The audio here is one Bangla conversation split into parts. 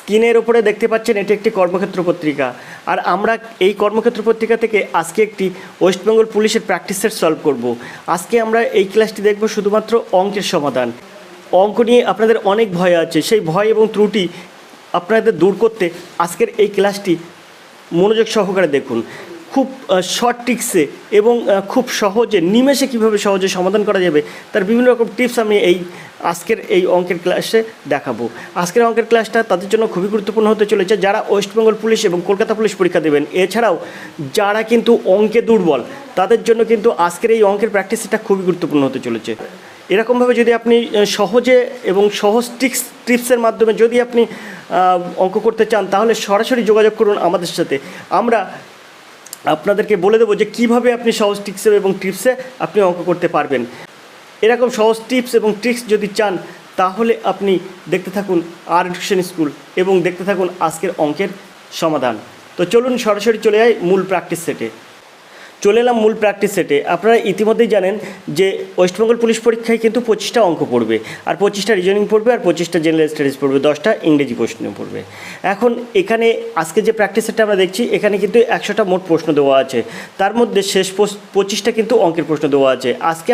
স্ক্রিনের ওপরে দেখতে পাচ্ছেন এটি একটি কর্মক্ষেত্র পত্রিকা। আর আমরা এই কর্মক্ষেত্র পত্রিকা থেকে আজকে একটি ওয়েস্ট বেঙ্গল পুলিশের প্র্যাকটিস সেট সলভ করব। আজকে আমরা এই ক্লাসটি দেখব শুধুমাত্র অঙ্কের সমাধান। অঙ্ক নিয়ে আপনাদের অনেক ভয় আছে, সেই ভয় এবং ত্রুটি আপনাদের দূর করতে আজকের এই ক্লাসটি মনোযোগ সহকারে দেখুন। খুব শর্ট ট্রিক্সে এবং খুব সহজে নিমেষে কীভাবে সহজে সমাধান করা যাবে তার বিভিন্ন রকম টিপস আমি আজকের এই অঙ্কের ক্লাসে দেখাবো। আজকের অঙ্কের ক্লাসটা তাদের জন্য খুবই গুরুত্বপূর্ণ হতে চলেছে যারা ওয়েস্ট বেঙ্গল পুলিশ এবং কলকাতা পুলিশ পরীক্ষা দেবেন। এছাড়াও যারা কিন্তু অঙ্কে দুর্বল তাদের জন্য কিন্তু আজকের এই অঙ্কের প্র্যাকটিসটা খুবই গুরুত্বপূর্ণ হতে চলেছে। এরকমভাবে যদি আপনি সহজে এবং সহজ টিপসের মাধ্যমে যদি আপনি অঙ্ক করতে চান তাহলে সরাসরি যোগাযোগ করুন আমাদের সাথে। আমরা আপনাদেরকে বলে দেবো যে কীভাবে আপনি সহজ টিপসে এবং টিপসে আপনি অঙ্ক করতে পারবেন। এরকম সহজ টিপস এবং ট্রিক্স যদি চান তাহলে আপনি দেখতে থাকুন আর এডুকেশন স্কুল এবং দেখতে থাকুন আজকের অঙ্কের সমাধান। তো চলুন সরাসরি চলে যাই মূল প্র্যাকটিস সেটে। চলে এলাম মূল প্র্যাকটিস সেটে। আপনারা ইতিমধ্যেই জানেন যে ওয়েস্ট বেঙ্গল পুলিশ পরীক্ষায় কিন্তু 25টা অঙ্ক পড়বে, আর 25টা রিজনিং পড়বে, আর 25টা জেনারেল স্টাডিজ পড়বে, 10টা ইংরেজি প্রশ্ন পড়বে। এখন এখানে আজকে যে প্র্যাকটিস সেটটা আমরা দেখছি এখানে কিন্তু 100টা মোট প্রশ্ন দেওয়া আছে, তার মধ্যে শেষ 25টা কিন্তু অঙ্কের প্রশ্ন দেওয়া আছে। আজকে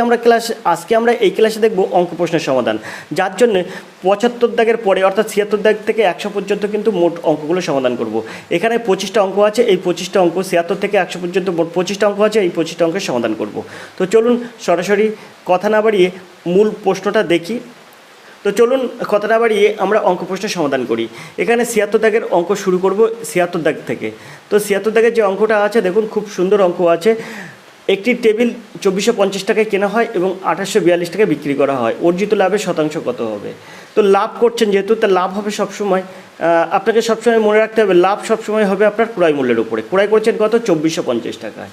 আমরা এই ক্লাসে দেখব অঙ্ক প্রশ্নের সমাধান, যার জন্য 75 দাগের পরে অর্থাৎ 76 দাগ থেকে 100 পর্যন্ত কিন্তু মোট অঙ্কগুলো সমাধান করব। এখানে 25টা অঙ্ক আছে, এই 25টা অঙ্ক 76 থেকে 100 পর্যন্ত মোট 25টা অঙ্ক আছে, এই 25টা অঙ্কের সমাধান করব। তো চলুন সরাসরি কথা না বাড়িয়ে মূল প্রশ্নটা দেখি। তো চলুন কথা না বাড়িয়ে আমরা অঙ্ক প্রশ্নের সমাধান করি। এখানে 76 দাগের অঙ্ক শুরু করব 76 দাগ থেকে। তো 76 দাগের যে অঙ্কটা আছে দেখুন খুব সুন্দর অঙ্ক আছে। একটি টেবিল 2450 টাকায় কেনা হয় এবং 2842 টাকায় বিক্রি করা হয়, অর্জিত লাভের শতাংশ কত হবে? তো লাভ করছেন যেহেতু, তা লাভ হবে সবসময়, আপনাকে সবসময় মনে রাখতে হবে লাভ সবসময় হবে আপনার ক্রয় মূল্যের উপরে। ক্রয় করছেন কত? 2450 টাকায়,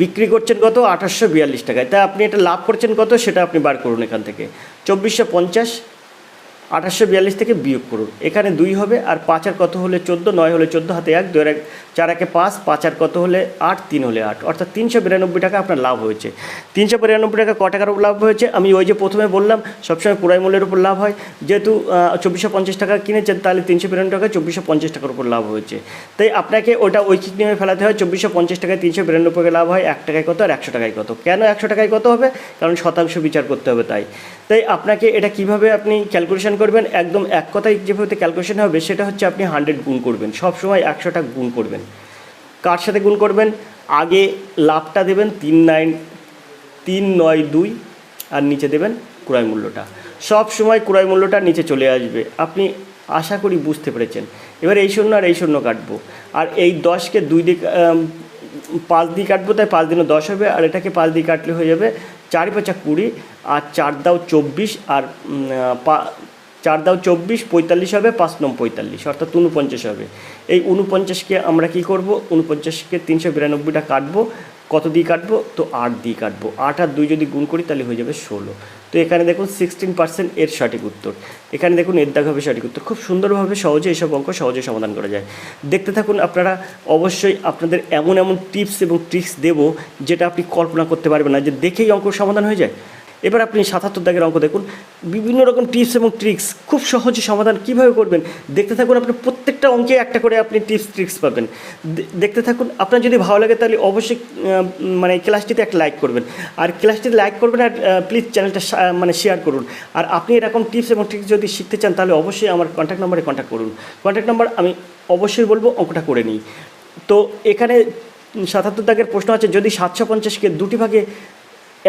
বিক্রি করছেন কত? 2842 টাকায়। তাই আপনি এটা লাভ করছেন কত সেটা আপনি বার করুন। এখান থেকে 2450 2842 থেকে বিয়োগ করুন। এখানে 2 হবে, আর 5 আর কত হলে 14, 9 হলে 14, হাতে 1, 2 আর 4 একে 5, 5 আর কত হলে 8, 3 হলে 8, অর্থাৎ 392 টাকা আপনার লাভ হয়েছে। 392 টাকা ক টাকার উপর লাভ হয়েছে? আমি ওই যে প্রথমে বললাম সবসময় ক্রয় মূল্যের উপর লাভ হয়, যেহেতু 2450 টাকা কিনেছেন তাহলে 392 টাকা 2450 টাকার উপর লাভ হয়েছে। তাই আপনাকে ওটা ঐকিক নিয়মে ফেলাতে হয়। 2450 টাকায় 392 লাভ হয়, 1 টাকায় কত আর 100 টাকায় কত। কেন 100 টাকায় কত হবে? কারণ শতাংশ বিচার করতে হবে। তাই আপনাকে এটা কিভাবে আপনি ক্যালকুলেশন করবেন, একদম এক কথায় যেভাবে ক্যালকুলেশন হবে সেটা হচ্ছে আপনি 100 গুণ করবেন, সবসময় 100টা গুণ করবেন। কার সাথে গুণ করবেন? আগে লাভটা দেবেন 3992 আর নিচে দেবেন ক্রয় মূল্যটা। সব সময় ক্রয় মূল্যটা নিচে চলে আসবে। আপনি আশা করি বুঝতে পেরেছেন। এবার এই শূন্য আর এই শূন্য কাটবো, আর এই 10কে 2 দিয়ে 5 দিয়ে কাটবো, তাই 5 দিনে 10 হবে, আর এটাকে 5 দিয়ে কাটলে হয়ে যাবে 4 5 20, আর 4 দাও 24, আর 4 দাও 24, 45 হবে, 5 9 45, অর্থাৎ 49 হবে। এই 49কে আমরা কি করব? 49কে 392টা কাটবো, কত দিয়ে কাটবো? তো 8 দিয়ে কাটবো। 8 আর 2 যদি গুণ করি তাহলে হয়ে যাবে 16। তো এখানে দেখুন 16% এর সঠিক উত্তর। এখানে দেখুন এর দাগ হবে সঠিক উত্তর। খুব সুন্দরভাবে সহজে এইসব অঙ্ক সহজে সমাধান করা যায়। দেখতে থাকুন আপনারা। অবশ্যই আপনাদের এমন টিপস এবং ট্রিক্স দেবো যেটা আপনি কল্পনা করতে পারবেন না যে দেখেই অঙ্ক সমাধান হয়ে যায়। এবার আপনি 77 দাগের অঙ্ক দেখুন। বিভিন্ন রকম টিপস এবং ট্রিক্স খুব সহজে সমাধান কীভাবে করবেন দেখতে থাকুন। আপনি প্রত্যেকটা অঙ্কে একটা করে আপনি টিপস ট্রিক্স পাবেন। দেখতে থাকুন। আপনার যদি ভালো লাগে তাহলে অবশ্যই ক্লাসটিতে একটা লাইক করবেন, আর ক্লাসটিতে লাইক করবেন, আর প্লিজ চ্যানেলটা শেয়ার করুন। আর আপনি এরকম টিপস এবং ট্রিক্স যদি শিখতে চান তাহলে অবশ্যই আমার কন্ট্যাক্ট নাম্বারে কন্ট্যাক্ট করুন। কন্ট্যাক্ট নাম্বার আমি অবশ্যই বলবো, অঙ্কটা করে নিই। তো এখানে 77 দাগের প্রশ্ন আছে, যদি 750কে 2টি ভাগে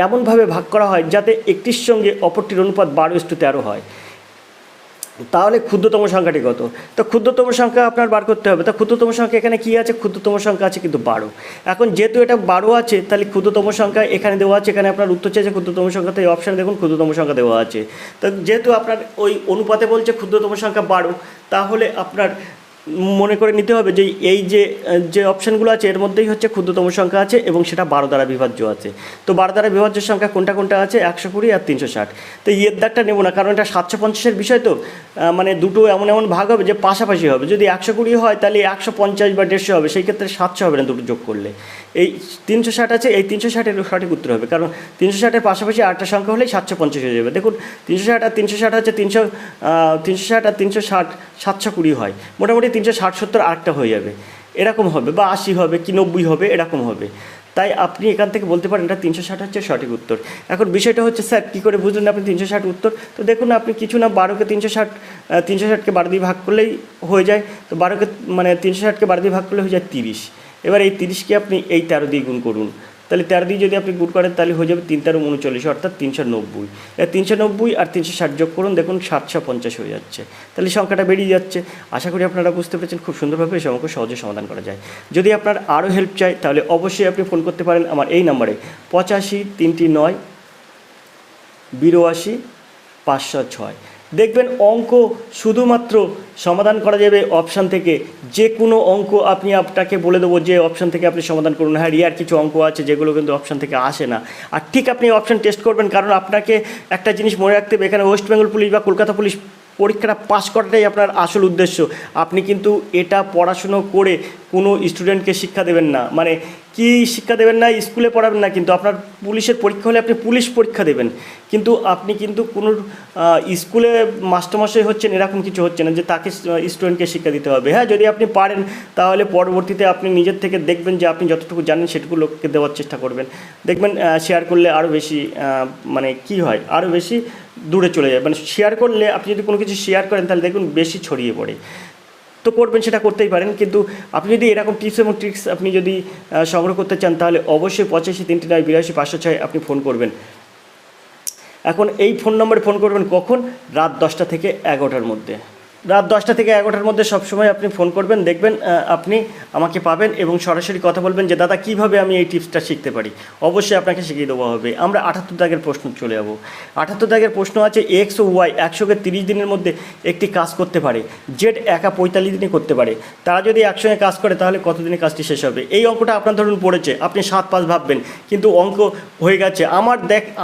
এমনভাবে ভাগ করা হয় যাতে একটির সঙ্গে অপরটির অনুপাত 12:13 হয়, তাহলে ক্ষুদ্রতম সংখ্যাটি কত? তো ক্ষুদ্রতম সংখ্যা আপনার বার করতে হবে। তা ক্ষুদ্রতম সংখ্যা এখানে কী আছে? ক্ষুদ্রতম সংখ্যা আছে কিন্তু 12। এখন যেহেতু এটা 12 আছে তাহলে ক্ষুদ্রতম সংখ্যা এখানে দেওয়া আছে। এখানে আপনার উত্তর চেয়েছে ক্ষুদ্রতম সংখ্যা, তো এই অপশানে দেখুন ক্ষুদ্রতম সংখ্যা দেওয়া আছে। তো যেহেতু আপনার ওই অনুপাতে বলছে ক্ষুদ্রতম সংখ্যা 12, তাহলে আপনার মনে করে নিতে হবে যে এই যে অপশানগুলো আছে এর মধ্যেই হচ্ছে ক্ষুদ্রতম সংখ্যা আছে এবং সেটা 12 দ্বারা বিভাজ্য আছে। তো 12 দ্বারা বিভাজ্য সংখ্যা কোনটা কোনটা আছে, 120 আর 360। তো এর দাগটা নেবো না, কারণ এটা 750-এর বিষয়। তো মানে দুটো এমন এমন ভাগ হবে যে পাশাপাশি হবে। যদি 120 হয় তাহলে 150 বা 150 হবে, সেই ক্ষেত্রে 700 হবে না দুটো যোগ করলে। এই 360 আছে, এই 360-এর সঠিক উত্তর হবে, কারণ 360-এর পাশাপাশি আরেকটা সংখ্যা হলেই 750 হয়ে যাবে। দেখুন 360 আর 360 হচ্ছে 360 আর 360 720 হয়, মোটামুটি 360-70 আরেকটা হয়ে যাবে, এরকম হবে, বা 80 হবে কি 90 হবে, এরকম হবে। তাই আপনি এখান থেকে বলতে পারেন এটা 360 হচ্ছে সঠিক উত্তর। এখন বিষয়টা হচ্ছে স্যার কী করে বুঝলেন আপনি 360 উত্তর? তো দেখুন আপনি কিছু না, 12কে 360, 360কে 12 দিয়ে ভাগ করলেই হয়ে যায়। তো 12কে মানে 360কে 12 দিয়ে ভাগ করলে হয়ে যায় 30। এবার এই 30কে আপনি এই 13 দিয়ে গুণ করুন, তাহলে 13 দিয়ে যদি আপনি গুণ করেন তাহলে হয়ে যাবে 3 13 39, অর্থাৎ 390। এবার 390 আর 360 যোগ করুন, দেখুন 750 হয়ে যাচ্ছে, তাহলে সংখ্যাটা বেরিয়ে যাচ্ছে। আশা করি আপনারা বুঝতে পেরেছেন, খুব সুন্দরভাবে এই অঙ্ক সহজে সমাধান করা যায়। যদি আপনার আরও হেল্প চাই তাহলে অবশ্যই আপনি ফোন করতে পারেন আমার এই নাম্বারে 85 309 82 506। দেখবেন অঙ্ক শুধুমাত্র সমাধান করা যাবে অপশান থেকে। যে কোনো অঙ্ক আপনি আপনাকে বলে দেবো যে অপশান থেকে আপনি সমাধান করুন। হ্যাঁ, রিয়ার কিছু অঙ্ক আছে যেগুলো কিন্তু অপশান থেকে আসে না, আর ঠিক আপনি অপশান টেস্ট করবেন, কারণ আপনাকে একটা জিনিস মনে রাখতে হবে, এখানে ওয়েস্ট বেঙ্গল পুলিশ বা কলকাতা পুলিশ পরীক্ষাটা পাস করাটাই আপনার আসল উদ্দেশ্য। আপনি কিন্তু এটা পড়াশুনো করে কোনো স্টুডেন্টকে শিক্ষা দেবেন না, মানে কি শিক্ষা দেবেন না, স্কুলে পড়াবেন না, কিন্তু আপনার পুলিশের পরীক্ষা হলে আপনি পুলিশ পরীক্ষা দেবেন, কিন্তু আপনি কিন্তু কোনো স্কুলে মাস্টারমশাই হচ্ছেন এরকম কিছু হচ্ছে না যে তাকে স্টুডেন্টকে শিক্ষা দিতে হবে। হ্যাঁ, যদি আপনি পারেন তাহলে পরবর্তীতে আপনি নিজের থেকে দেখবেন যে আপনি যতটুকু জানেন সেটুকু লোককে দেওয়ার চেষ্টা করবেন। দেখবেন শেয়ার করলে আরও বেশি মানে কি হয়, আরও বেশি দূরে চলে যায়। মানে শেয়ার করলে আপনি যদি কোনো কিছু শেয়ার করেন তাহলে দেখুন বেশি ছড়িয়ে পড়ে। তো করবেন, সেটা করতেই পারেন, কিন্তু আপনি যদি এরকম টিপস এবং ট্রিক্স আপনি যদি সংগ্রহ করতে চান তাহলে অবশ্যই 85 309 82 506 আপনি ফোন করবেন। এখন এই ফোন নম্বরে ফোন করবেন কখন? রাত 10টা থেকে 11টার মধ্যে। রাত 10টা থেকে 11টার মধ্যে সবসময় আপনি ফোন করবেন, দেখবেন আপনি আমাকে পাবেন এবং সরাসরি কথা বলবেন যে দাদা কীভাবে আমি এই টিপসটা শিখতে পারি। অবশ্যই আপনাকে শিখিয়ে দেওয়া হবে। আমরা 78 দাগের প্রশ্ন চলে যাব। 78 দাগের প্রশ্ন আছে এক্স ও ওয়াই 130 দিনের মধ্যে একটি কাজ করতে পারে, জেড একা 45 দিনে করতে পারে। তারা যদি একসঙ্গে কাজ করে তাহলে কতদিনে কাজটি শেষ হবে? এই অঙ্কটা আপনার ধরুন পড়েছে, আপনি 7-5 ভাববেন, কিন্তু অঙ্ক হয়ে গেছে।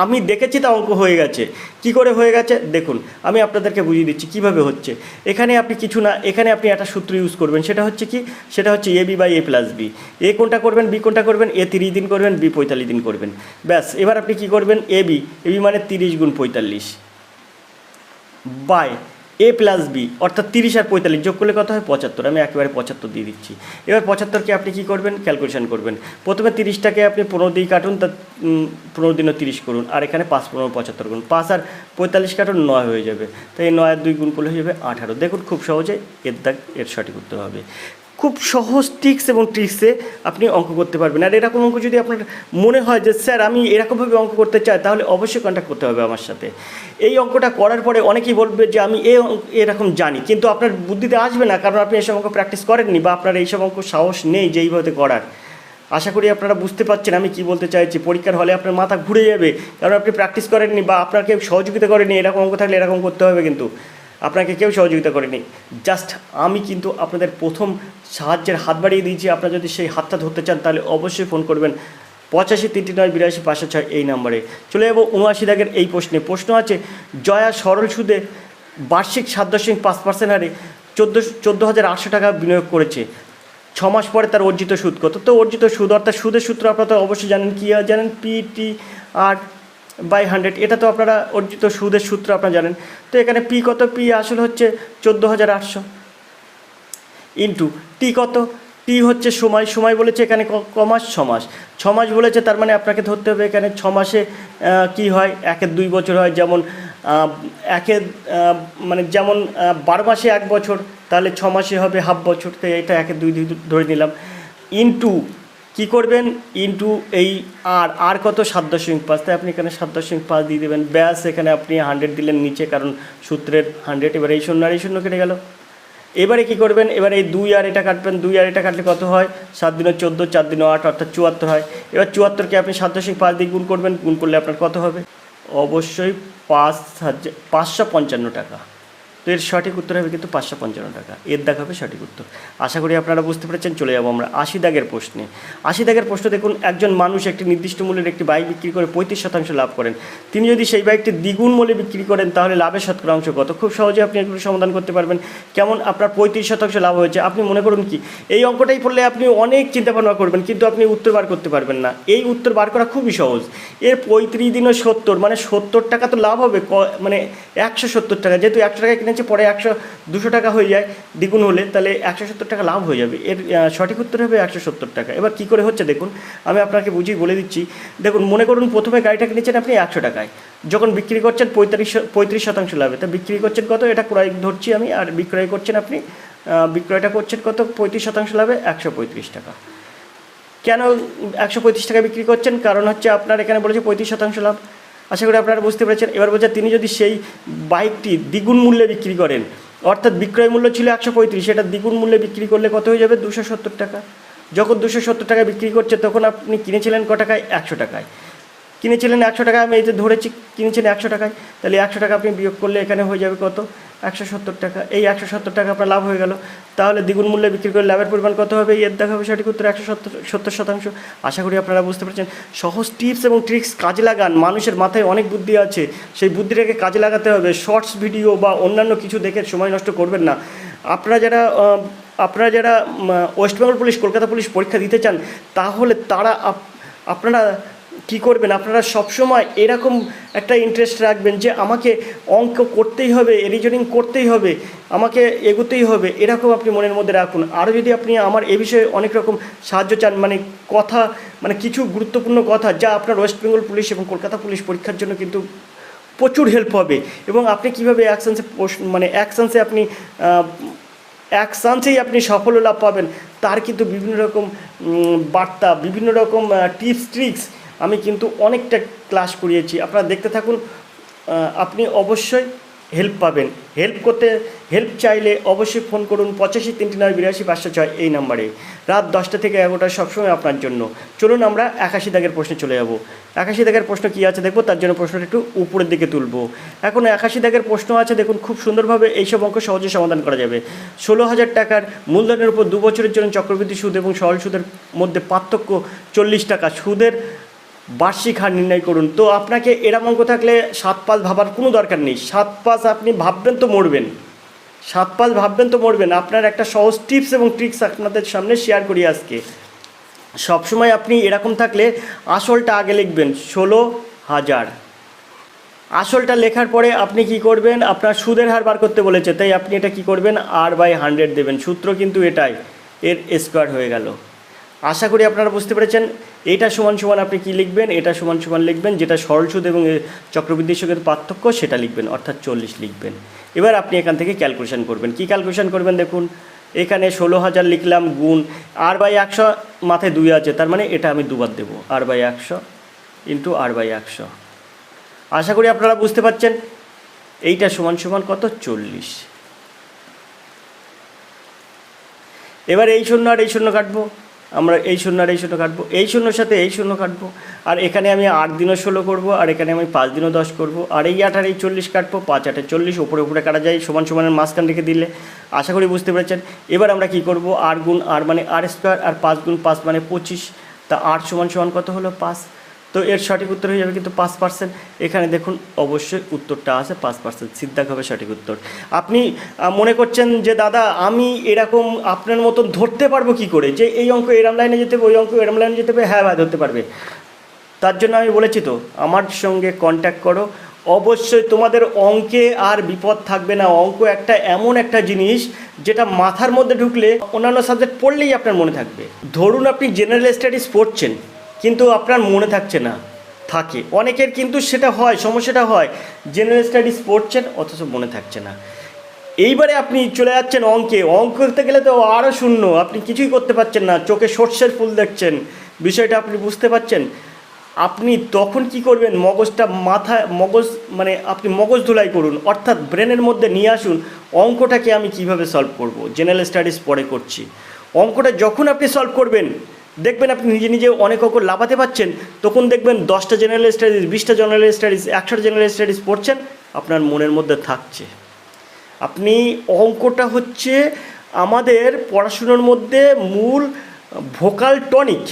আমি দেখেছি তা অঙ্ক হয়ে গেছে। কি করে হয়ে গেছে দেখুন, আমি আপনাদেরকে বুঝিয়ে দিচ্ছি কীভাবে হচ্ছে। এখানে আপনি কিছু না, এখানে আপনি একটা সূত্র ইউজ করবেন, সেটা হচ্ছে কি, সেটা হচ্ছে A B by A plus B. A কোনটা করবেন, বি কোনটা করবেন, এ 30 দিন করবেন, বি 45 দিন করবেন। ব্যাস, এবার আপনি কি করবেন, এ বি মানে 30 গুণ 45 বাই এ প্লাস বি, অর্থাৎ 30 আর 45 যোগ করলে কত হয় 75। আমি একেবারে 75 দিয়ে দিচ্ছি। এবার 75কে আপনি কী করবেন, ক্যালকুলেশন করবেন। প্রথমে 30টাকে আপনি 15 দিয়ে কাটুন, তা 15 দিনও 30 করুন, আর এখানে 5 15 75 করুন, 5 আর 45 কাটুন, 9 হয়ে যাবে। তাই 9 আর 2 গুণ করলে হয়ে যাবে 18। দেখুন খুব সহজে এর সঠিক উত্তর হবে। খুব সহজ টিক্স এবং ট্রিক্সে আপনি অঙ্ক করতে পারবেন। আর এরকম অঙ্ক যদি আপনার মনে হয় যে স্যার আমি এরকমভাবে অঙ্ক করতে চাই, তাহলে অবশ্যই কন্ট্যাক্ট করতে হবে আমার সাথে। এই অঙ্কটা করার পরে অনেকেই বলবে যে আমি এরকম জানি, কিন্তু আপনার বুদ্ধিতে আসবে না, কারণ আপনি এইসব অঙ্ক প্র্যাকটিস করেননি বা আপনার এইসব অঙ্ক সাহস নেই যে এইভাবে করার। আশা করি আপনারা বুঝতে পারছেন আমি কি বলতে চাইছি। পরীক্ষার হলে আপনার মাথা ঘুরে যাবে, কারণ আপনি প্র্যাকটিস করেননি বা আপনাকে সহযোগিতা করেনি। এরকম অঙ্ক থাকলে এরকম করতে হবে, কিন্তু আপনাকে কেউ সহযোগিতা করেনি। জাস্ট আমি কিন্তু আপনাদের প্রথম সাহায্যের হাত বাড়িয়ে দিয়েছি। আপনারা যদি সেই হাতটা ধরতে চান তাহলে অবশ্যই ফোন করবেন 85 309 82 506 এই নম্বরে। চলে যাবো 79 দাগের এই প্রশ্ন আছে জয়া সরল সুদে বার্ষিক 7.5% হারে 14,800 টাকা বিনিয়োগ করেছে। 6 মাস পরে তার অর্জিত সুদ কত? তো অর্জিত সুদ অর্থাৎ সুদের সূত্র আপনারা তো অবশ্যই জানেন, কি জানেন, পিটি আর বাই 100। এটা তো আপনারা অর্জিত সুদের সূত্র আপনারা জানেন। তো এখানে পি কত? পি আসলে হচ্ছে 14,800 ইন্টু টি কত? টি হচ্ছে সময় বলেছে এখানে কমাস 6 মাস। 6 মাস বলেছে, তার মানে আপনাকে ধরতে হবে এখানে 6 মাসে কি হয়, 1-এর 2 বছর হয়। যেমন 1-এর মানে যেমন 12 মাসে 1 বছর, তাহলে 6 মাসে হবে হাফ বছর। তো এটা 1-এর 2 ধরে নিলাম। ইন্টু কী করবেন, ইন্টু এই আর কত 7.5, তাই আপনি এখানে 7.5 দিয়ে দেবেন। ব্যাস, এখানে আপনি 100 দিলেন নিচে, কারণ সূত্রের 100। এবার এই শূন্য আর এই শূন্য কেটে গেল। এবারে কী করবেন, এবারে এই 2 আর এটা কাটবেন। 2 আর এটা কাটলে কত হয়, 7 দিনে 14, 4 দিনে 8, অর্থাৎ 74 হয়। এবার 74কে আপনি 7.5 দিয়ে গুণ করবেন। গুণ করলে আপনার কত হবে? অবশ্যই 5,555 টাকা। তো এর সঠিক উত্তর হবে কিন্তু 555 টাকা। এর দাগ হবে সঠিক উত্তর। আশা করি আপনারা বুঝতে পেরেছেন। চলে যাবো আমরা 80 দাগের প্রশ্নে। 80 দাগের প্রশ্ন দেখুন, একজন মানুষ একটি নির্দিষ্ট মূল্যের একটি বাইক বিক্রি করে 35% লাভ করেন। তিনি যদি সেই বাইকটি দ্বিগুণ মূল্যে বিক্রি করেন তাহলে লাভের শতকরা অংশ কত? খুব সহজে আপনি এগুলো সমাধান করতে পারবেন। কেমন? আপনার 35% লাভ হয়েছে, আপনি মনে করুন কি এই অঙ্কটাই পড়লে আপনি অনেক চিন্তা ভাবনা করবেন, কিন্তু আপনি উত্তর বার করতে পারবেন না। এই উত্তর বার করা খুবই সহজ। এর 35 দিনও 70, মানে 70 টাকা তো লাভ হবে, মানে 170 টাকা, যেহেতু 100 টাকা কিনেছে, পরে 200 টাকা হয়ে যায় দ্বিগুণ হলে, তাহলে 170 টাকা লাভ হয়ে যাবে। এর সঠিক উত্তর হবে 170 টাকা। এবার কী করে হচ্ছে দেখুন, আমি আপনাকে বুঝিয়ে বলে দিচ্ছি। দেখুন, মনে করুন প্রথমে গাড়িটা কিনেছেন আপনি 100 টাকায়, যখন বিক্রি করছেন 35% লাভে, তা বিক্রি করছেন কত? এটা ক্রয় ধরছি আমি, আর বিক্রয় করছেন আপনি, বিক্রয়টা করছেন কত? 35% লাভে 135 টাকা। কেন 135 টাকা বিক্রি করছেন? কারণ হচ্ছে আপনার এখানে বলেছে 35% লাভ। আশা করি আপনারা বুঝতে পেরেছেন। এবার বলছে তিনি যদি সেই বাইকটি দ্বিগুণ মূল্যে বিক্রি করেন, অর্থাৎ বিক্রয় মূল্য ছিল 135, সেটা দ্বিগুণ মূল্যে বিক্রি করলে কত হয়ে যাবে? 270 টাকা। যখন 270 টাকা বিক্রি করছে তখন আপনি কিনেছিলেন ক টাকায়? 100 টাকায় কিনেছিলেন। 100 টাকা আমি এই যে ধরেছি, কিনেছেন 100 টাকায়, তাহলে 100 টাকা আপনি বিয়োগ করলে এখানে হয়ে যাবে কত? 170 টাকা। এই 170 টাকা আপনার লাভ হয়ে গেল। তাহলে দ্বিগুণ মূল্যে বিক্রি করে লাভের পরিমাণ কত হবে? এর দেখা হবে সঠিক উত্তর 170%। আশা করি আপনারা বুঝতে পেরেছেন। সহজ টিপস এবং ট্রিক্স কাজে লাগান। মানুষের মাথায় অনেক বুদ্ধি আছে, সেই বুদ্ধিটাকে কাজে লাগাতে হবে। শর্টস ভিডিও বা অন্যান্য কিছু দেখে সময় নষ্ট করবেন না। আপনারা যারা West Bengal police, Kolkata police পরীক্ষা দিতে চান, তাহলে আপনারা কী করবেন? আপনারা সবসময় এরকম একটা ইন্টারেস্ট রাখবেন যে আমাকে অঙ্ক করতেই হবে, রিজনিং করতেই হবে, আমাকে এগোতেই হবে, এরকম আপনি মনের মধ্যে রাখুন। আরও যদি আপনি আমার এ বিষয়ে অনেক রকম সাহায্য চান, মানে কিছু গুরুত্বপূর্ণ কথা যা আপনার ওয়েস্ট বেঙ্গল পুলিশ এবং কলকাতা পুলিশ পরীক্ষার জন্য কিন্তু প্রচুর হেল্প হবে, এবং আপনি কীভাবে এক চান্সেই আপনি সাফল্য লাভ পাবেন, তার কিন্তু বিভিন্ন রকম বার্তা, বিভিন্ন রকম টিপস ট্রিক্স আমি কিন্তু অনেকটা ক্লাস করিয়েছি। আপনারা দেখতে থাকুন, আপনি অবশ্যই হেল্প পাবেন। হেল্প চাইলে অবশ্যই ফোন করুন 85 39 82 506 এই নাম্বারে। রাত 10টা থেকে 11টা সবসময় আপনার জন্য। চলুন আমরা 81 দাগের প্রশ্নে চলে যাব। 81 দাগের প্রশ্ন কী আছে দেখব, তার জন্য প্রশ্নটা একটু উপরের দিকে তুলব। এখন 81 দাগের প্রশ্ন আছে, দেখুন খুব সুন্দরভাবে এইসব অঙ্ক সহজে সমাধান করা যাবে। 16,000 টাকার মূলধনের উপর 2 বছরের জন্য চক্রবৃদ্ধি সুদ এবং সরল সুদের মধ্যে পার্থক্য 40 টাকা। সুদের বার্ষিক হার নির্ণয় করুন। তো আপনাকে এরকম অঙ্ক থাকলে 7-5 ভাবার কোনো দরকার নেই। 7-5 আপনি ভাববেন তো মরবেন, 7-5 ভাববেন তো মরবেন। আপনার একটা সহজ টিপস এবং ট্রিক্স আপনাদের সামনে শেয়ার করি আজকে। সবসময় আপনি এরকম থাকলে আসলটা আগে লিখবেন 16,000। আসলটা লেখার পরে আপনি কি করবেন? আপনার সুদের হার বার করতে বলেছে, তাই আপনি এটা কি করবেন? R/100 দেবেন। সূত্র কিন্তু এটাই, এর স্কোয়ার হয়ে গেল। আশা করি আপনারা বুঝতে পেরেছেন। এটা সমান সমান আপনি কি লিখবেন? এটা সমান সমান লিখবেন, যেটা সরল সুদ এবং চক্রবৃদ্ধি সুদের পার্থক্য সেটা লিখবেন, অর্থাৎ 40 লিখবেন। এবার আপনি এখান থেকে ক্যালকুলেশন করবেন। কি ক্যালকুলেশন করবেন দেখুন, এখানে 16,000 লিখলাম, গুণ R/100, মাথায় 2 আছে, তার মানে এটা আমি দুবার দেবো, R/100 ইন্টু R/100। আশা করি আপনারা বুঝতে পারছেন। এইটা সমান সমান কত? 40। এবার এই শূন্য আর এই শূন্য কাটবো, আমরা এই শূন্য আর এই শূন্য কাটবো, এই শূন্যর সাথে এই শূন্য কাটবো, আর এখানে আমি 8 দিনও 16 করবো, আর এখানে আমি 5 দিনও 10 করবো, আর এই 8 আর এই 40 কাটবো, 5 8 40, উপরে উপরে কাটা যায়, সমান সমানের মাঝখান রেখে দিলে। আশা করি বুঝতে পেরেছেন। এবার আমরা কি করব? R গুণ R মানে R স্কোয়ার, আর 5 গুণ 5 মানে 25, তা 8 সমান সমান কত হলো? 5। তো এর সঠিক উত্তর হয়ে যাবে কিন্তু 5%। এখানে দেখুন অবশ্যই উত্তরটা আছে 5%, সিদ্ধাক হবে সঠিক উত্তর। আপনি মনে করছেন যে দাদা আমি এরকম আপনার মতন ধরতে পারবো কি করে, যে এই অঙ্ক এরম লাইনে যেতে হবে, ওই অঙ্ক এরম লাইনে যেতে হবে? হ্যাঁ ভাই, ধরতে পারবে। তার জন্য আমি বলেছি তো, আমার সঙ্গে কন্ট্যাক্ট করো। অবশ্যই তোমাদের অঙ্কে আর বিপদ থাকবে না। অঙ্ক এমন একটা জিনিস যেটা মাথার মধ্যে ঢুকলে অন্যান্য সাবজেক্ট পড়লেই আপনার মনে থাকবে। ধরুন আপনি জেনারেল স্টাডিজ পড়ছেন, কিন্তু আপনার মনে থাকছে না, থাকে অনেকের কিন্তু সেটা হয়, সমস্যাটা হয়, জেনারেল স্টাডিজ পড়ছেন অথচ মনে থাকছে না। এইবারে আপনি চলে যাচ্ছেন অঙ্কে, অঙ্ক করতে গেলে তো আরও শূন্য, আপনি কিছুই করতে পারছেন না, চোখে সর্ষের ফুল দেখছেন, বিষয়টা আপনি বুঝতে পারছেন। আপনি তখন কি করবেন? আপনি মগজ ধুলাই করুন, অর্থাৎ ব্রেনের মধ্যে নিয়ে আসুন অঙ্কটাকে আমি কিভাবে সলভ করব। জেনারেল স্টাডিজ পরে করছি, অঙ্কটা যখন আপনি সলভ করবেন দেখবেন আপনি নিজে নিজে অনেক অঙ্ক লাভাতে পারছেন। তখন দেখবেন 10টা জেনারেল স্টাডিজ, 20টা জেনারেল স্টাডিজ, 100টা জেনারেল স্টাডিজ পড়ছেন, আপনার মনের মধ্যে থাকছে। আপনি অঙ্কটা হচ্ছে আমাদের পড়াশুনোর মধ্যে মূল ভোকাল টনিক।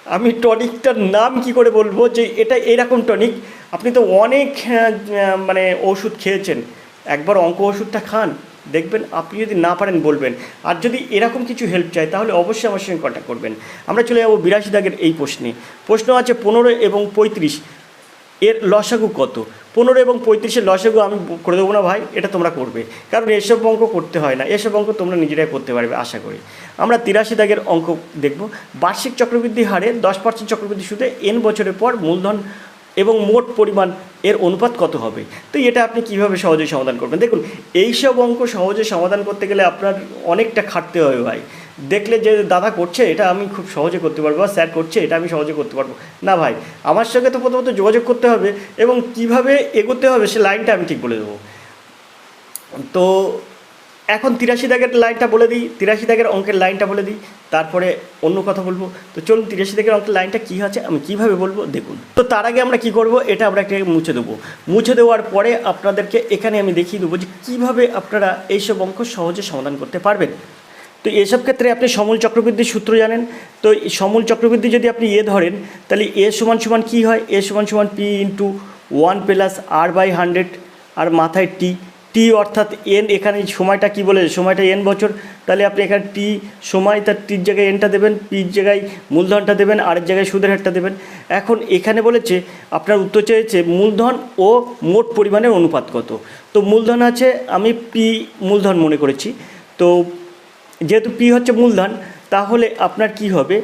আমি টনিকটার নাম কি করে বলবো যে এটা এরকম টনিক। আপনি তো অনেক মানে ওষুধ খেয়েছেন, একবার অঙ্ক ওষুধটা খান, দেখবেন আপনি যদি না পারেন বলবেন। আর যদি এরকম কিছু হেল্প চাই তাহলে অবশ্যই আমার সঙ্গে কন্ট্যাক্ট করবেন। আমরা চলে যাবো 82 দাগের এই প্রশ্নে। প্রশ্ন আছে 15 এবং 35 এর লসাগু কত। 15 এবং 35-এর লসাগু আমি করে দেবো না ভাই, এটা তোমরা করবে, কারণ এসব অঙ্ক করতে হয় না, এসব অঙ্ক তোমরা নিজেরাই করতে পারবে আশা করি। আমরা 83 দাগের অঙ্ক দেখব। বার্ষিক চক্রবৃদ্ধি হারে 10% চক্রবৃদ্ধি সুদে n বছরের পর মূলধন এবং মোট পরিমাণ এর অনুপাত কত হবে। তো এটা আপনি কিভাবে সহজে সমাধান করবেন। দেখুন, এইসব অঙ্ক সহজে সমাধান করতে গেলে আপনার অনেকটা খাটতে হবে ভাই। দেখলে যে দাদা করছে এটা আমি খুব সহজে করতে পারবো, বা স্যার করছে এটা আমি সহজে করতে পারবো না ভাই, আমার সঙ্গে তো প্রথমত যোগাযোগ করতে হবে এবং কিভাবে এগোতে হবে সে লাইনটা আমি ঠিক বলে দেবো। তো এখন 83 দাগের লাইনটা বলে দিই, 83 দাগের অঙ্কের লাইনটা বলে দিই, তারপরে অন্য কথা বলবো। তো চলুন 83 দাগের অঙ্কের লাইনটা কী আছে আমি কীভাবে বলবো দেখুন। তো তার আগে আমরা কী করব, এটা আমরা একটা মুছে দেবো। মুছে দেওয়ার পরে আপনাদেরকে এখানে আমি দেখিয়ে দেবো যে কীভাবে আপনারা এইসব অঙ্ক সহজে সমাধান করতে পারবেন। তো এসব ক্ষেত্রে আপনি সমূল চক্রবৃদ্ধির সূত্র জানেন। তো এই সমূল চক্রবৃদ্ধি যদি আপনি ধরেন, তাহলে সমান সমান কী হয়, সমান সমান পি ইন্টু 1 প্লাস r/100 আর মাথায় টি অর্থাৎ এন। এখানে সময়টা কি বলে, সময়টা এন বছর, তাহলে আপনি এখানে টি সময়, তার টির জায়গায় এনটা দেবেন, পির জায়গায় মূলধনটা দেবেন, আরের জায়গায় সুদের হারটা দেবেন। এখন এখানে বলেছে আপনার উত্তর চেয়েছে মূলধন ও মোট পরিমাণের অনুপাত কত। তো মূলধন আছে, আমি পি মূলধন মনে করেছি। তো যেহেতু পি হচ্ছে মূলধন, তাহলে আপনার কি হবে,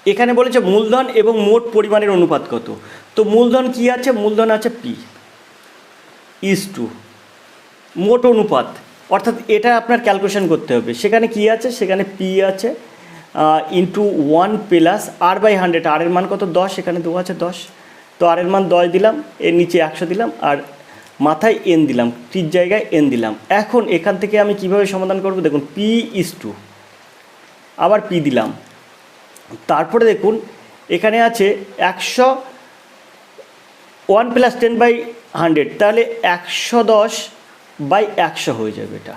এখানে বলেছে মূলধন এবং মোট পরিমাণের অনুপাত কত। তো মূলধন কি আছে, মূলধন আছে পি ইস টু মোট অনুপাত, অর্থাৎ এটা আপনার ক্যালকুলেশন করতে হবে। সেখানে কি আছে, সেখানে পি আছে ইন্টু 1 প্লাস r/100, আর এর মান কত 10, এখানে দেওয়া আছে 10, তো আর এর মান 10 দিলাম, এর নিচে 100 দিলাম, আর মাথায় এন দিলাম, টির জায়গায় এন দিলাম। এখন এখান থেকে আমি কিভাবে সমাধান করব, দেখুন P/2, আবার পি দিলাম, তারপরে দেখুন এখানে আছে 1 প্লাস 10/100, তাহলে 110/100 হয়ে যাবে এটা।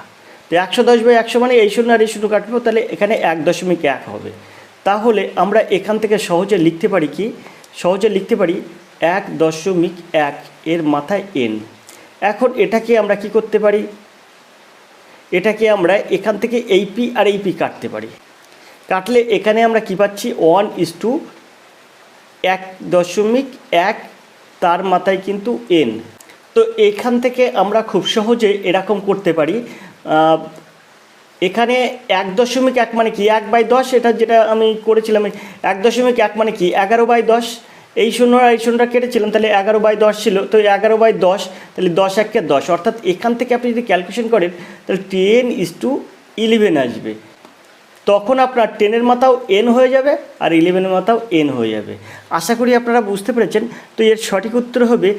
তো 110/100 মানে এই শূন্য আর এই শূন্য কাটবো, তাহলে এখানে 1.1 হবে। তাহলে আমরা এখান থেকে সহজে লিখতে পারি কি, সহজে লিখতে পারি 1.1 এর মাথায় এন। এখন এটাকে আমরা কি করতে পারি, এটাকে আমরা এখান থেকে এই পি আর এই পি কাটতে পারি। কাটলে এখানে আমরা কি পাচ্ছি, 1:1.1, তার মাথায় কিন্তু এন। তো এখান থেকে আমরা খুব সহজে এরকম করতে পারি। এখানে 1.1 মানে কি, 1/10, এটা যেটা আমি করেছিলাম 1.1 মানে কি 11/10, এই শূন্য আর এই শূন্যটা কেটেছিলাম, তাহলে 11/10 ছিল, তো 11/10, তাহলে 10×1 = 10, অর্থাৎ এখান থেকে আপনি যদি ক্যালকুলেশন করেন তাহলে 10:11 আসবে। তখন আপনার 10-এর মাথাও এন হয়ে যাবে আর 11-এর মাথাও এন হয়ে যাবে। আশা করি আপনারা বুঝতে পেরেছেন। তো এর সঠিক উত্তর হবে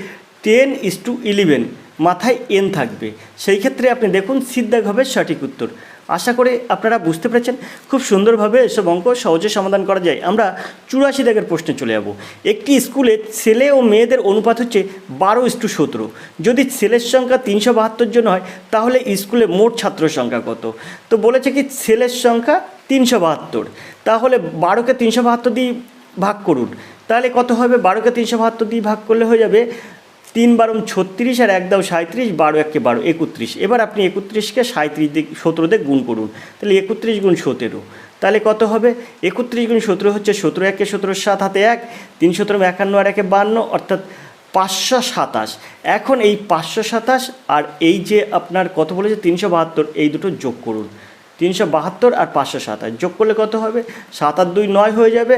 10:11, মাথায় এন থাকবে। সেই ক্ষেত্রে আপনি দেখুন সিদ্ধাগ হবে সঠিক উত্তর। আশা করি আপনারা বুঝতে পেরেছেন। খুব সুন্দরভাবে এসব অঙ্ক সহজে সমাধান করা যায়। আমরা 84 দাগের প্রশ্নে চলে যাব। একটি স্কুলে ছেলে ও মেয়েদের অনুপাত হচ্ছে 12:17। যদি ছেলের সংখ্যা 372 জন হয় তাহলে স্কুলে মোট ছাত্র সংখ্যা কত। তো বলেছে কি ছেলের সংখ্যা 372, তাহলে 12কে 372 দিয়ে ভাগ করুন, তাহলে কত হবে, 12কে 372 দিয়ে ভাগ করলে হয়ে যাবে 3×12 36 আর 1 দাও 37, 12×1 = 12, 31। এবার আপনি 31কে 37 দিয়ে 17 দিয়ে গুণ করুন, তাহলে 31 × 17, তাহলে কত হবে, 31 × 17 হচ্ছে 17×1 = 17, 7 হাতে 1, 3 × 17 = 51 আর 1 = 52, অর্থাৎ 527। এখন এই 527 আর এই যে আপনার কত বলেছে 372, এই দুটো যোগ করুন, 372 আর 527 যোগ করলে কত হবে, 7 আর 2 9 হয়ে যাবে,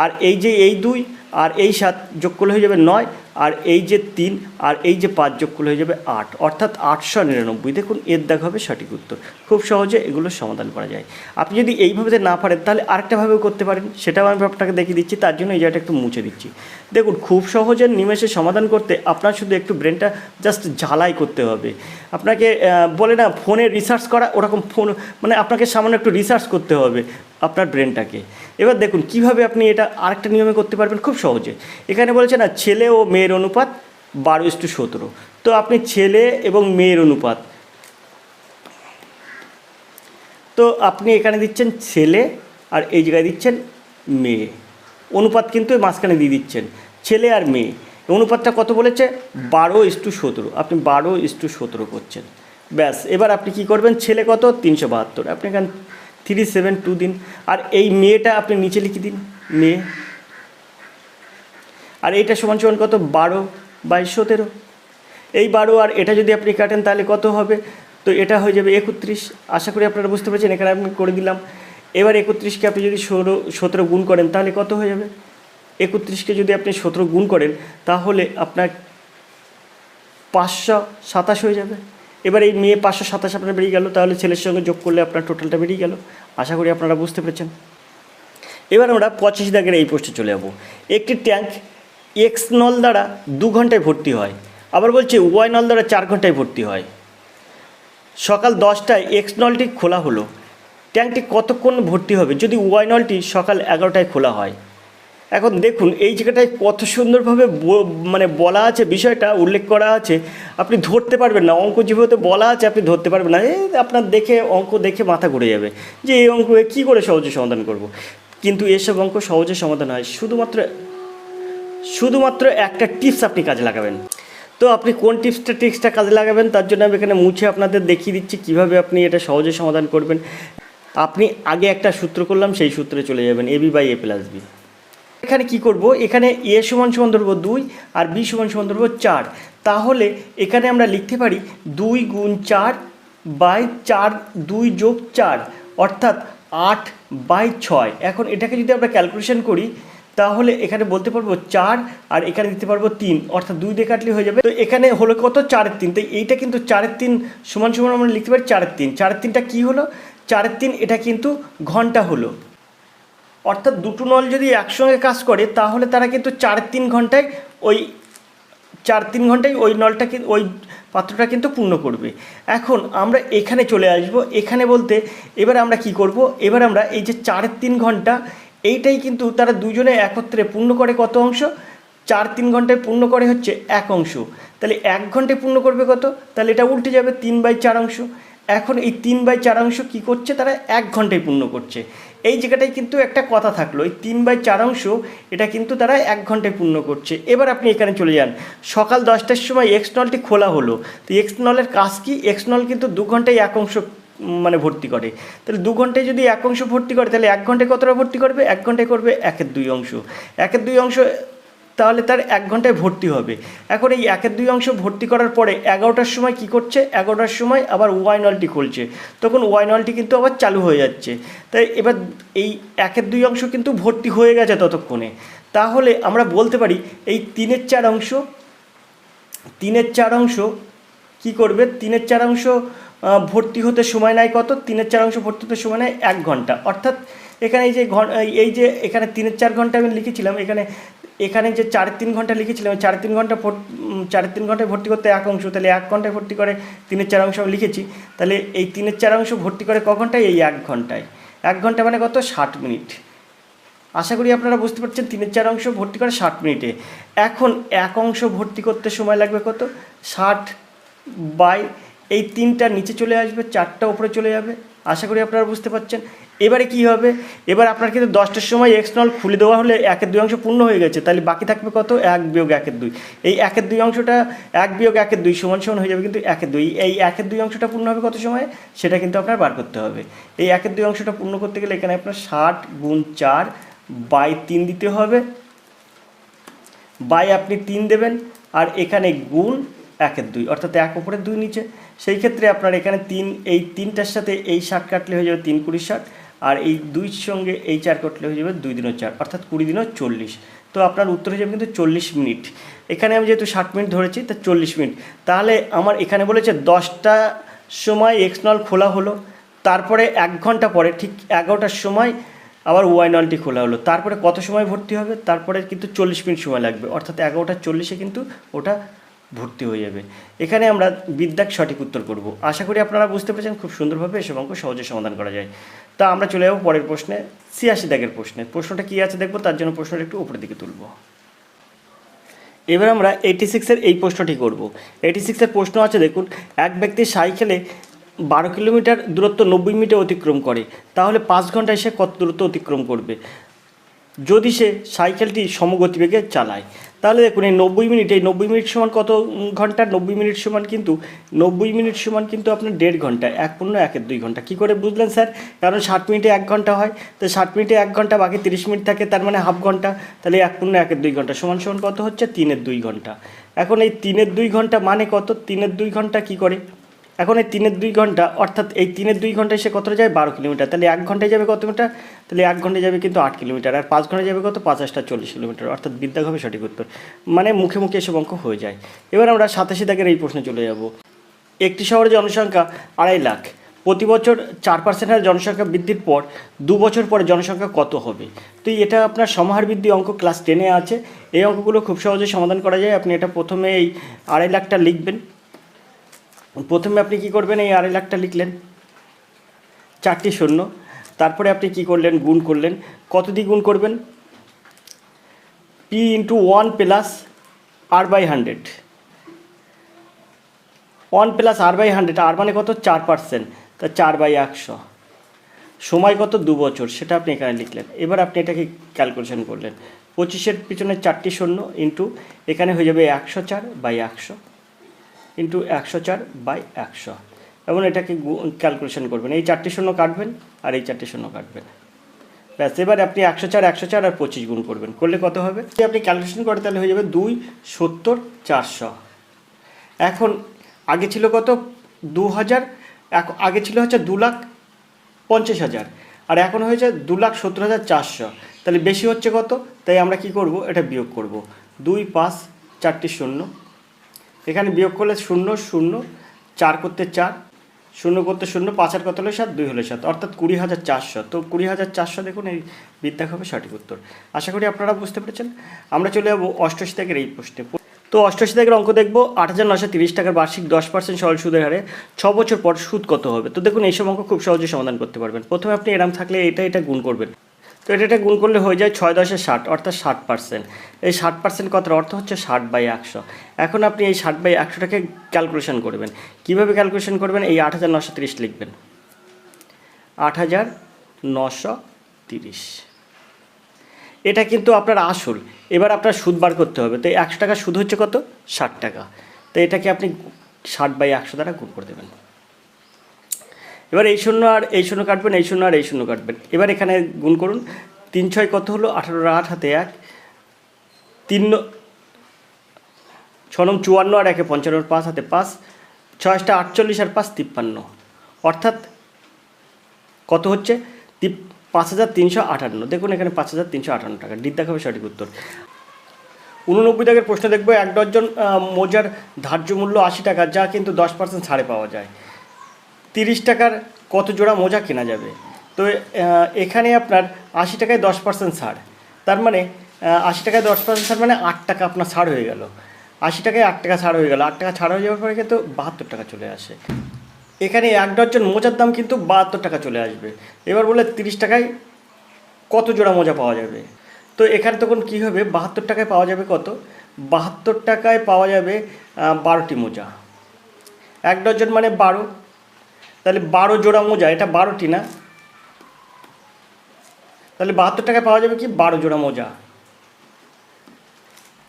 আর এই যে এই 2 আর এই 7 যোগ করলে হয়ে যাবে 9, আর এই যে 3 আর এই যে 5 যোগ করলে হয়ে যাবে 8, অর্থাৎ 899। দেখুন এর দাগ হবে সঠিক উত্তর। খুব সহজে এগুলো সমাধান করা যায়। আপনি যদি এইভাবে না পারেন তাহলে আরেকটাভাবেও করতে পারেন, সেটাও আমি আপনাকে দেখিয়ে দিচ্ছি। তার জন্য এই জায়গাটা একটু মুছে দিচ্ছি। দেখুন খুব সহজে নিমেষে সমাধান করতে আপনার শুধু একটু ব্রেনটা জাস্ট ঝালাই করতে হবে। আপনাকে বলে না ফোনে রিসার্চ করা, ওরকম ফোন মানে আপনাকে সামান্য একটু রিসার্চ করতে হবে আপনার ব্রেনটাকে। এবার দেখুন কিভাবে আপনি এটা আরেকটা নিয়মে করতে পারবেন খুব সহজে। এখানে বলেছে না ছেলে ও মেয়ের অনুপাত 12:17, তো আপনি ছেলে এবং মেয়ের অনুপাত, তো আপনি এখানে দিচ্ছেন ছেলে আর এই জায়গায় দিচ্ছেন মেয়ে, অনুপাত কিন্তু মাঝখানে দিয়ে দিচ্ছেন ছেলে আর মেয়ে। অনুপাতটা কত বলেছে? 12:17। আপনি 12:17 করছেন, ব্যাস। এবার আপনি কি করবেন? ছেলে কত? 372, আপনি এখানে 372 দিন। আর এই মেয়েটা আপনি নিচে লিখে দিন, মেয়ে। আর এইটা সমান সমান কত? 12/17। এই 12 আর এটা যদি আপনি কাটেন তাহলে কত হবে? তো এটা হয়ে যাবে 31। আশা করি আপনারা বুঝতে পেরেছেন, এখানে আমি করে দিলাম। এবার 31কে আপনি যদি 17 গুণ করেন তাহলে কত হয়ে যাবে? 31কে যদি আপনি 17 গুণ করেন তাহলে আপনার 527 হয়ে যাবে। এবার এই মেয়ে 527 আপনার বেরিয়ে গেল, তাহলে ছেলের সঙ্গে যোগ করলে আপনার টোটালটা বেরিয়ে গেল। আশা করি আপনারা বুঝতে পেরেছেন। এবার আমরা 25 দাগের এই প্রশ্নে চলে যাব। একটি ট্যাঙ্ক এক্স নল দ্বারা 2 ঘন্টায় ভর্তি হয়, আবার বলছে ওয়াই নল দ্বারা 4 ঘন্টায় ভর্তি হয়। সকাল 10টায় এক্স নলটি খোলা হলো, ট্যাঙ্কটি কতক্ষণ ভর্তি হবে যদি ওয়াই নলটি সকাল 11টায় খোলা হয়? এখন দেখুন এই জায়গাটায় কত সুন্দরভাবে মানে বলা আছে, বিষয়টা উল্লেখ করা আছে, আপনি ধরতে পারবেন না। অঙ্ক যেভাবে বলা আছে আপনি ধরতে পারবেন না, আপনার দেখে অঙ্ক দেখে মাথা ঘুরে যাবে যে এই অঙ্ক কী করে সহজে সমাধান করব। কিন্তু এসব অঙ্ক সহজে সমাধান হয় শুধুমাত্র একটা টিপস আপনি কাজে লাগাবেন। তো আপনি কোন টিপসটা কাজে লাগাবেন তার জন্য আমি এখানে মুছে আপনাদের দেখিয়ে দিচ্ছি কীভাবে আপনি এটা সহজে সমাধান করবেন। আপনি আগে একটা সূত্র করলাম, সেই সূত্রে চলে যাবেন, AB/A+B। এখানে কি করব? এখানে A সমান সমান ধরবো 2 আর B সমান সমান ধরবো 4। তাহলে এখানে আমরা লিখতে পারি 2 গুণ 4/4, 2 যোগ 4 অর্থাৎ 8/6। এখন এটাকে যদি আমরা ক্যালকুলেশন করি তাহলে এখানে বলতে পারবো 4 আর এখানে দিতে পারবো 3, অর্থাৎ 2 দিয়ে কাটলে হয়ে যাবে। তো এখানে হলো কত? 4/3। তো এইটা কিন্তু 4/3 সমান সমান আমরা লিখতে পারি 4/3। 4/3টা কী হলো? 4/3 এটা কিন্তু ঘন্টা হলো। অর্থাৎ দুটো নল যদি একসঙ্গে কাজ করে তাহলে তারা কিন্তু 4-3 ঘন্টায় ওই নলটা ওই পাত্রটা কিন্তু পূর্ণ করবে। এখন আমরা এখানে চলে আসব। এখানে বলতে এবার আমরা কি করব? এবার আমরা এই যে 4-3 ঘন্টা এইটাই কিন্তু তারা দুজনে একত্রে পূর্ণ করে কত অংশ? 4-3 ঘন্টায় পূর্ণ করে হচ্ছে 1 অংশ। তাহলে 1 ঘন্টায় পূর্ণ করবে কত? তাহলে এটা উল্টে যাবে, 3/4 অংশ। এখন এই 3/4 অংশ কী করছে? তারা 1 ঘন্টায় পূর্ণ করছে। এই জায়গাটায় কিন্তু একটা কথা থাকলো, এই 3/4 অংশ এটা কিন্তু তারা 1 ঘন্টায় পূর্ণ করছে। এবার আপনি এখানে চলে যান, সকাল 10টার সময় এক্স নলটি খোলা হলো। তো এক্স নলের কাজ কি? এক্স নল কিন্তু 2 ঘন্টায় 1 অংশ মানে ভর্তি করে। তাহলে 2 ঘন্টায় যদি 1 অংশ ভর্তি করে তাহলে 1 ঘন্টায় কতটা ভর্তি করবে? 1 ঘন্টায় করবে 1/2 অংশ। 1/2 অংশ তাহলে তার 1 ঘন্টায় ভর্তি হবে। এখন এই 1/2 অংশ ভর্তি করার পরে 11টার সময় কি করছে? 11টার সময় আবার ওয়াই নলটি খুলছে, তখন ওয়াই নলটি কিন্তু আবার চালু হয়ে যাচ্ছে। তাই এবার এই 1/2 অংশ কিন্তু ভর্তি হয়ে গেছে ততক্ষণে। তাহলে আমরা বলতে পারি এই 3/4 অংশ কী করবে? 3/4 অংশ ভর্তি হতে সময় নেয় কত? 3/4 অংশ ভর্তি হতে সময় নেয় 1 ঘন্টা। অর্থাৎ এখানে এই যে এখানে 3/4 ঘন্টা আমি লিখেছিলাম, এখানে যে 4-3 ঘন্টা লিখেছিলাম, 4-3 ঘন্টায় ভর্তি করতে 1 অংশ, তাহলে 1 ঘন্টায় ভর্তি করে 3/4 অংশ আমি লিখেছি। তাহলে এই 3/4 অংশ ভর্তি করে ক ঘন্টায়? এই 1 ঘন্টায়। 1 ঘন্টা মানে কত? 60 মিনিট। আশা করি আপনারা বুঝতে পারছেন, 3/4 অংশ ভর্তি করে 60 মিনিটে। এখন 1 অংশ ভর্তি করতে সময় লাগবে কত? 60 বাই এই 3টা নিচে চলে আসবে, 4টা উপরে চলে যাবে। আশা করি আপনারা বুঝতে পারছেন। এবারে কি হবে? এবার আপনার কিন্তু 10টার সময় এক্স নল খুলে দেওয়া হলে 1/2 অংশ পূর্ণ হয়ে গেছে, তাহলে বাকি থাকবে কত? 1 বিয়োগ 1/2। এই 1/2 অংশটা 1 বিয়োগ 1/2 সমান সমান হয়ে যাবে কিন্তু 1/2। এই 1/2 অংশটা পূর্ণ হবে কত সময়ে? সেটা কিন্তু আপনার বার করতে হবে। এই 1/2 অংশটা পূর্ণ করতে গেলে এখানে আপনার 60 গুণ 4/3 দিতে হবে, বাই আপনি 3 দেবেন, আর এখানে গুণ 1/2, অর্থাৎ 1 উপরে 2 নিচে। সেই ক্ষেত্রে আপনার এখানে 3, এই 3টার সাথে এই 60 কাটলে হয়ে যাবে 3 × 60, আর এই 2-র সঙ্গে এই 4 কাটলে হয়ে যাবে 2 × 4, অর্থাৎ 20 × 40। তো আপনার উত্তর হয়ে যাবে কিন্তু 40 মিনিট। এখানে আমি যেহেতু 60 মিনিট ধরেছি তা 40 মিনিট। তাহলে আমার এখানে বলেছে 10টার সময় এক্স নল খোলা হলো, তারপরে 1 ঘন্টা পরে ঠিক 11টার সময় আবার ওয়াই নলটি খোলা হলো, তারপরে কত সময় ভর্তি হবে? তারপরে কিন্তু 40 মিনিট সময় লাগবে, অর্থাৎ 11:40 কিন্তু ওটা ভর্তি হয়ে যাবে। এখানে আমরা বিদ্যাক সঠিক উত্তর করব। আশা করি আপনারা বুঝতে পেরেছেন, খুব সুন্দরভাবে এসব অঙ্ক সহজে সমাধান করা যায়। তা আমরা চলে যাবো পরের প্রশ্নে, 86 দাগের প্রশ্নে। প্রশ্নটা কী আছে দেখবো, তার জন্য প্রশ্নটা একটু উপরের দিকে তুলব। এবার আমরা 86-এর এই প্রশ্নটি করব। 86-এর প্রশ্ন আছে, দেখুন, এক ব্যক্তি সাইকেলে 12 কিলোমিটার দূরত্ব 90 মিনিটে অতিক্রম করে, তাহলে 5 ঘন্টায় সে কত দূরত্ব অতিক্রম করবে যদি সে সাইকেলটি সমগতিবেগে চালায়? তাহলে দেখুন, এই 90 মিনিট সমান কত ঘন্টা? 90 মিনিট সমান কিন্তু 90 মিনিট সমান কিন্তু আপনার 1.5 ঘন্টা। 1 × 1 = 2 ঘন্টা। কী করে বুঝলেন স্যার? কারণ 60 মিনিটে 1 ঘন্টা হয়, তো 60 মিনিটে 1 ঘন্টা, বাকি 30 মিনিট থাকে, তার মানে হাফ ঘন্টা। তাহলে 1 × 1 = 2 ঘন্টা সমান সমান কত হচ্ছে? 3/2 ঘন্টা। এখন এই 3/2 ঘন্টা মানে কত? 3/2 ঘন্টা কী করে? এখন এই 3/2 ঘন্টা, অর্থাৎ এই 3/2 ঘন্টায় সে কতটা যায়? 12 কিলোমিটার। তাহলে 1 ঘন্টায় যাবে কত মিটার? তাহলে 1 ঘন্টায় যাবে কিন্তু 8 কিলোমিটার। আর 5 ঘন্টায় যাবে কত? 50/40 কিলোমিটার। অর্থাৎ বিদ্যা হবে সঠিক উত্তর। মানে মুখে মুখে এসব অঙ্ক হয়ে যায়। এবার আমরা 87 দাগের এই প্রশ্নে চলে যাব। একটি শহরের জনসংখ্যা 2.5 লাখ। প্রতি বছর 4% হারে জনসংখ্যা বৃদ্ধির পর 2 বছর পরে জনসংখ্যা কত হবে? তো এটা আপনার সমাহার বৃদ্ধি অঙ্ক, ক্লাস 10-এ আছে। এই অঙ্কগুলো খুব সহজে সমাধান করা যায়। আপনি এটা প্রথমে এই 2.5 লাখটা লিখবেন। প্রথমে আপনি কি করবেন? এই 2.5 লাখটা লিখলেন, 4টি শূন্য। তারপরে আপনি কি করলেন? গুণ করলেন। কত দিয়ে গুণ করবেন? p × 1 + r/100। 1 + r/100, আর মানে কত? 4%। তা 4/100 সময় কত? 2 বছর। সেটা আপনি এখানে লিখলেন। এবার আপনি এটাকে ক্যালকুলেশন করলেন। 25-এর পিছনে 4টি শূন্য ইন্টু এখানে হয়ে যাবে 104/100 ইন্টু 104/100। এবং এটাকে ক্যালকুলেশন করবেন। এই 4টি শূন্য কাটবেন আর এই 4টি শূন্য কাটবেন। ব্যাস, এবার আপনি 104 আর 25 গুণ করবেন। করলে কত হবে? যদি আপনি ক্যালকুলেশন করেন তাহলে হয়ে যাবে 2,70,400। এখন আগে ছিল কত? 2000। আগে ছিল হচ্ছে 2,50,000, আর এখন হয়েছে 2,70,400। তাহলে বেশি হচ্ছে কত? তাই আমরা কি করব? এটা বিয়োগ করব। 2, 5, 4টি শূন্য, এখানে বিয়োগ করলে 0, 0, 4 করতে 4, 0 করতে 0, 5 আর কত হলো? 7, 2 হলো 7, অর্থাৎ 20,400। তো 20,400 দেখুন, এই বিদ্যা হবে সঠিক উত্তর। আশা করি আপনারা বুঝতে পেরেছেন। আমরা চলে যাবো 88 দাগের এই প্রশ্নে। তো 88 দাগের অঙ্ক দেখব। 8,930 টাকার বার্ষিক 10% সরল সুদের হারে 6 বছর পর সুদ কত হবে? তো দেখুন, এইসব অঙ্ক খুব সহজে সমাধান করতে পারবেন। প্রথমে আপনি এরম থাকলে এটা গুণ করবেন। তো এটা গুণ করলে হয়ে যায় 6 × 10 = 60, অর্থাৎ 60%। এই 60% কতার অর্থ হচ্ছে 60/100। এখন আপনি এই 60/100টাকে ক্যালকুলেশন করবেন। কিভাবে ক্যালকুলেশন করবেন? এই 8,930 লিখবেন। 8,930, এটা কিন্তু আপনার আসল। এবার আপনার সুদ বার করতে হবে। তো 100 টাকা সুদ হচ্ছে কত? 60 টাকা। তো এটাকে আপনি 60/100 দ্বারা গুণ করে দেবেন। এবার এই শূন্য আর এই শূন্য কাটবেন, এই শূন্য আর এই শূন্য কাটবেন। এবার এখানে গুণ করুন। 3 × 6 কত হলো? 18, 8 হাতে 1, 3 6 × 54 আর 1 55, 5 হাতে 5, 6 × 48 আর 5 53, অর্থাৎ কত হচ্ছে? 5,358। দেখুন এখানে 5,358 টাকা। ডি দেখাবে সঠিক উত্তর। 89 দাগের প্রশ্ন দেখব। 1 ডজন মোজার ধার্য মূল্য 80 টাকা, যা কিন্তু 10% ছাড়ে পাওয়া যায়। 30 টাকার কত জোড়া মোজা কেনা যাবে? তো এখানে আপনার 80 টাকায় 10% ছাড়, তার মানে 80 টাকায় 10% ছাড় মানে 8 টাকা আপনার ছাড় হয়ে গেল। 80 টাকায় 8 টাকা ছাড় হয়ে গেল। 8 টাকা ছাড় হয়ে যাওয়ার পরে কিন্তু 72 টাকা চলে আসে। এখানে 1 ডজন মোজার দাম কিন্তু 72 টাকা চলে আসবে। এবার বলে 30 টাকায় কত জোড়া মোজা পাওয়া যাবে? তো এখানে তখন কী হবে? 72 টাকায় পাওয়া যাবে কত? 72 টাকায় পাওয়া যাবে 12টি মোজা। 1 ডজন মানে 12, তাহলে 12 জোড়া মোজা, এটা 12টি না? তাহলে 72 টাকায় পাওয়া যাবে কি? 12 জোড়া মোজা।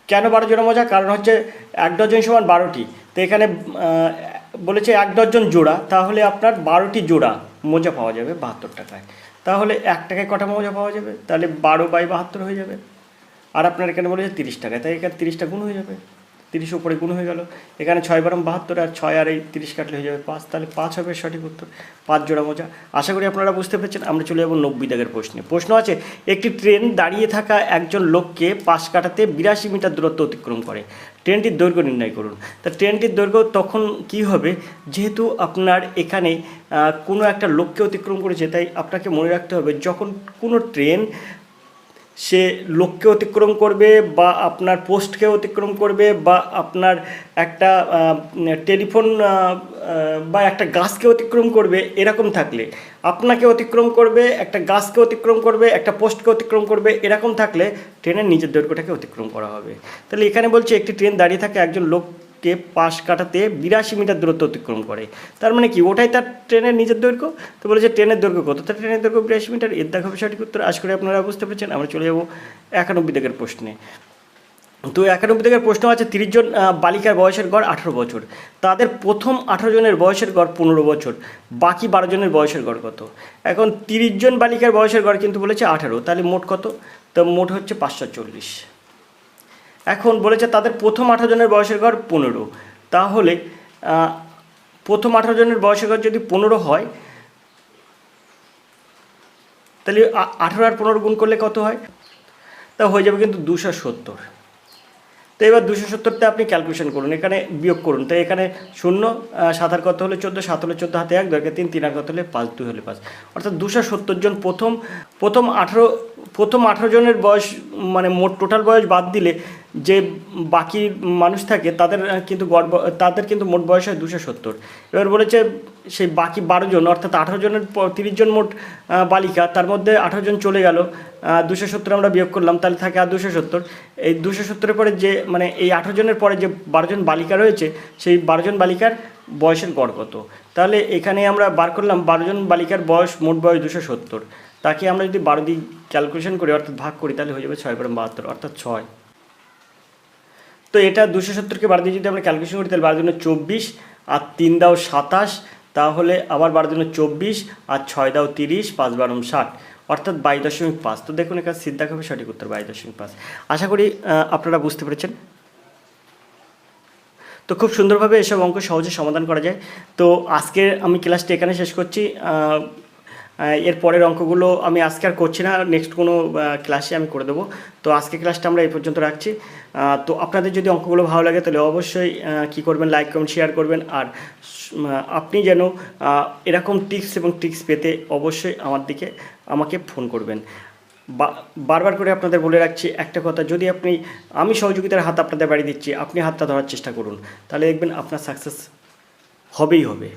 কেন 12 জোড়া মোজা? কারণ হচ্ছে 1 ডজন সমান 12টি। তো এখানে বলেছে 1 ডজন জোড়া, তাহলে আপনার 12টি জোড়া মোজা পাওয়া যাবে 72 টাকায়। তাহলে 1 টাকায় কটা মোজা পাওয়া যাবে? তাহলে 12/72 হয়ে যাবে। আর আপনার এখানে বলেছে 30 টাকায়, তাই এখানে 30টা গুণ হয়ে যাবে। 30 উপরে গুণ হয়ে গেল। এখানে 6 × 72, আর 6 আর এই 30 কাটলে হয়ে যাবে 5। তাহলে 5 হবে সঠিক উত্তর, 5 জোড়া মোজা। আশা করি আপনারা বুঝতে পেরেছেন। আমরা চলে যাব 90 দাগের প্রশ্নে। প্রশ্ন আছে, একটি ট্রেন দাঁড়িয়ে থাকা একজন লোককে পাশ কাটাতে 82 মিটার দূরত্ব অতিক্রম করে। ট্রেনটির দৈর্ঘ্য নির্ণয় করুন। তা ট্রেনটির দৈর্ঘ্য তখন কি হবে? যেহেতু আপনার এখানে কোনো একটা লোককে অতিক্রম করেছে, তাই আপনাকে মনে রাখতে হবে, যখন কোনো ট্রেন সে লোককে অতিক্রম করবে বা আপনার পোস্টকে অতিক্রম করবে বা আপনার একটা টেলিফোন বা একটা গাছকে অতিক্রম করবে, এরকম থাকলে আপনাকে অতিক্রম করবে, একটা গাছকে অতিক্রম করবে, একটা পোস্টকে অতিক্রম করবে, এরকম থাকলে ট্রেনের নিজের দৈর্ঘ্যটাকে অতিক্রম করা হবে। তাহলে এখানে বলছে একটি ট্রেন দাঁড়িয়ে থাকে, একজন লোককে পাশ কাটাতে 82 মিটার দূরত্ব অতিক্রম করে। তার মানে কি ওটাই তার ট্রেনের নিজের দৈর্ঘ্য। তো বলেছে ট্রেনের দৈর্ঘ্য কত? তার ট্রেনের দৈর্ঘ্য 82 মিটার। এর দেখাবে সঠিক উত্তর। আশা করি আপনারা বুঝতে পেরেছেন। আমরা চলে যাব 91 দাগের প্রশ্নে। তো 91 দাগের প্রশ্ন আছে, 30 জন বালিকার বয়সের গড় 18 বছর, তাদের প্রথম 18 জনের বয়সের গড় 15 বছর, বাকি 12 জনের বয়সের গড় কত? এখন 30 জন বালিকার বয়সের গড় কিন্তু বলেছে 18, তাহলে মোট কত? তো মোট হচ্ছে 540। এখন বলেছে তাদের প্রথম 18 জনের বয়সের গড় 15, তাহলে প্রথম 18 জনের বয়সের গড় যদি 15 হয়, তাহলে 18 আর 15 গুণ করলে কত হয়? তা হয়ে যাবে কিন্তু 270। তো এবার 270তে আপনি ক্যালকুলেশন করুন, এখানে বিয়োগ করুন। তো এখানে 0, 7 আর কত হলে 14, 7 হলে 14, হাতে 1, 2 3, 3 আর কত হলে 5, 2 হলে 5, অর্থাৎ 270 জন প্রথম 18 জনের বয়স, মানে মোট টোটাল বয়স বাদ দিলে যে বাকি মানুষ থাকে তাদের কিন্তু মোট বয়স হয় 270। এবার বলেছে সেই বাকি 12 জন, অর্থাৎ 18 জনের 30 জন মোট বালিকা, তার মধ্যে 18 জন চলে গেল, 270 আমরা বিয়োগ করলাম, তাহলে থাকে আর 270। এই 270-এর পরে যে মানে এই 18 জনের পরে যে 12 জন বালিকা রয়েছে, সেই 12 জন বালিকার বয়সের গড় কত? তাহলে এখানে আমরা বার করলাম 12 জন বালিকার বয়স, মোট বয়স 270, তাকে আমরা যদি 12 দিয়ে ক্যালকুলেশন করি অর্থাৎ ভাগ করি, তাহলে হয়ে যাবে 6/72, অর্থাৎ 6। তো এটা 270কে 12 দিয়ে যদি আমরা ক্যালকুলেশন করি, তাহলে 12 জন্য 24 আর 3 দাও 27, তাহলে আবার 12 জন্য 24 আর 6 দাও 30, 5 12 60, অর্থাৎ 22.5। তো দেখুন এখানে সিদ্ধা হবে সঠিক উত্তর 22.5। আশা করি আপনারা বুঝতে পেরেছেন। তো খুব সুন্দরভাবে এসব অঙ্ক সহজে সমাধান করা যায়। তো আজকে আমি ক্লাসটি এখানে শেষ করছি। এর পরের অঙ্কগুলো আমি আজকে আর করছি না, নেক্সট কোনো ক্লাসে আমি করে দেবো। তো আজকে ক্লাসটা আমরা এই পর্যন্ত রাখছি। তো আপনাদের যদি অঙ্কগুলো ভালো লাগে তাহলে অবশ্যই কী করবেন, লাইক কমেন্ট শেয়ার করবেন। আর আপনি যেন এরকম টিপস এবং ট্রিক্স পেতে অবশ্যই আমাকে ফোন করবেন। বারবার করে আপনাদের বলে রাখছি একটা কথা, যদি আমি সহযোগিতার হাত আপনাদের বাড়িয়ে দিচ্ছি, আপনি হাতটা ধরার চেষ্টা করুন, তাহলে দেখবেন আপনার সাকসেস হবেই হবে।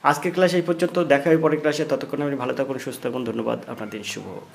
আজকের ক্লাস এই পর্যন্ত, দেখা হবে পরের ক্লাসে। ততক্ষণ আপনি ভালো থাকুন, সুস্থ থাকুন। ধন্যবাদ, আপনার দিন শুভ হোক।